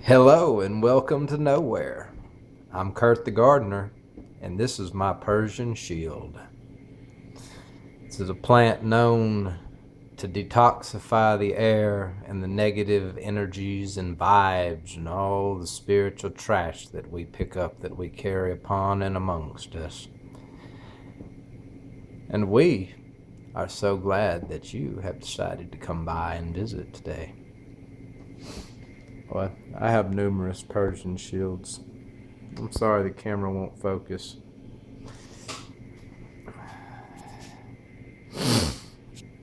Hello and welcome to Nowhere. I'm Kurt the Gardener, and this is my Persian shield. This is a plant known to detoxify the air and the negative energies and vibes and all the spiritual trash that we pick up that we carry upon and amongst us. And we are so glad that you have decided to come by and visit today. Well, I have numerous Persian shields. I'm sorry the camera won't focus.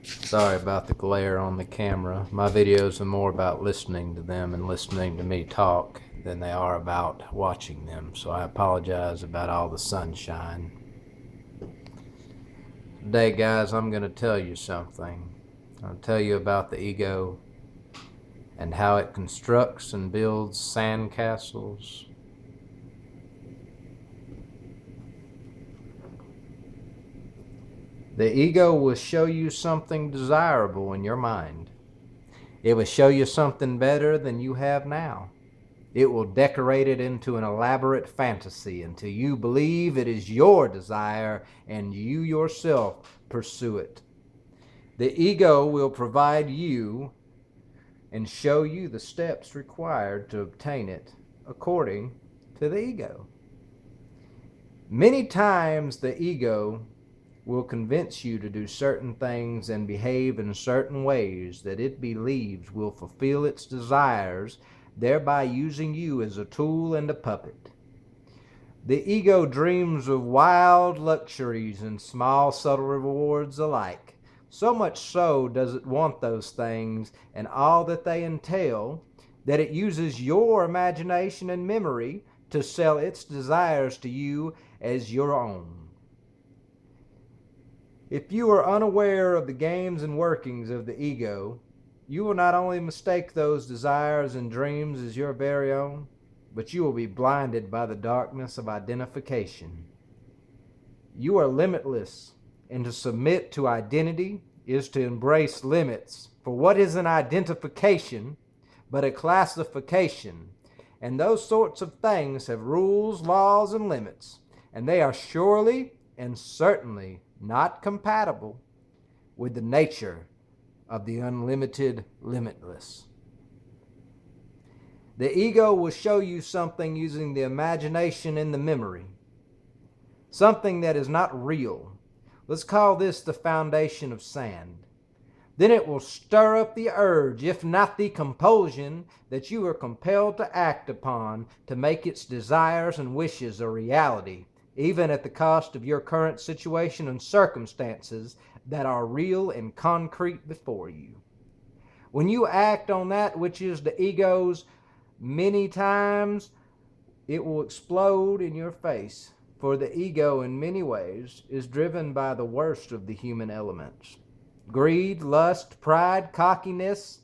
Sorry about the glare on the camera. My videos are more about listening to them and listening to me talk than they are about watching them, so I apologize about all the sunshine. Today, guys, I'm going to tell you something. I'll tell you about the ego and how it constructs and builds sandcastles. The ego will show you something desirable in your mind. It will show you something better than you have now. It will decorate it into an elaborate fantasy until you believe it is your desire and you yourself pursue it. The ego will provide you and show you the steps required to obtain it according to the ego. Many times the ego will convince you to do certain things and behave in certain ways that it believes will fulfill its desires, thereby using you as a tool and a puppet. The ego dreams of wild luxuries and small, subtle rewards alike. So much so does it want those things and all that they entail that it uses your imagination and memory to sell its desires to you as your own. If you are unaware of the games and workings of the ego, you will not only mistake those desires and dreams as your very own, but you will be blinded by the darkness of identification. You are limitless, and to submit to identity is to embrace limits. For what is an identification but a classification? And those sorts of things have rules, laws, and limits, and they are surely and certainly not compatible with the nature of the unlimited, limitless. The ego will show you something using the imagination and the memory, something that is not real. Let's call this the foundation of sand. Then it will stir up the urge, if not the compulsion, that you are compelled to act upon to make its desires and wishes a reality, even at the cost of your current situation and circumstances that are real and concrete before you. When you act on that which is the ego's, many times it will explode in your face, for the ego in many ways is driven by the worst of the human elements: greed, lust, pride, cockiness,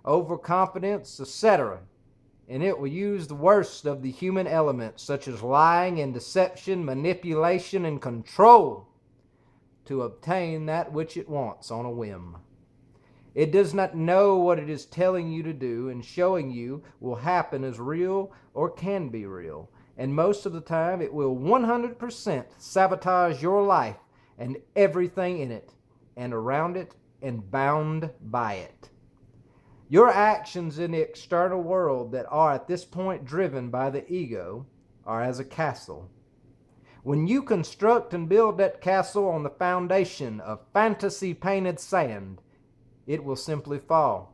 overconfidence, etc. And it will use the worst of the human elements, such as lying and deception, manipulation and control, to obtain that which it wants on a whim. It does not know what it is telling you to do and showing you will happen as real or can be real. And most of the time it will 100% sabotage your life and everything in it and around it and bound by it. Your actions in the external world that are at this point driven by the ego are as a castle. When you construct and build that castle on the foundation of fantasy painted sand, it will simply fall.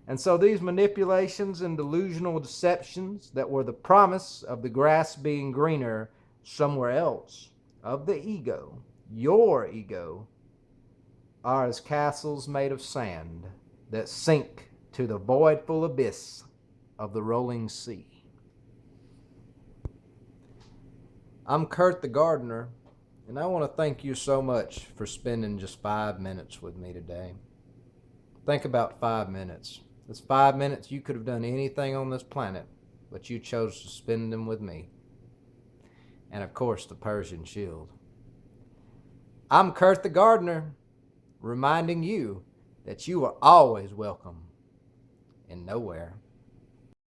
And so these manipulations and delusional deceptions that were the promise of the grass being greener somewhere else, of the ego, your ego, are as castles made of sand that sink to the voidful abyss of the rolling sea. I'm Kurt the Gardener, and I want to thank you so much for spending just 5 minutes with me today. Think about 5 minutes. This 5 minutes you could have done anything on this planet, but you chose to spend them with me. And of course, the Persian shield. I'm Kurt the Gardener, reminding you that you are always welcome in Nowhere.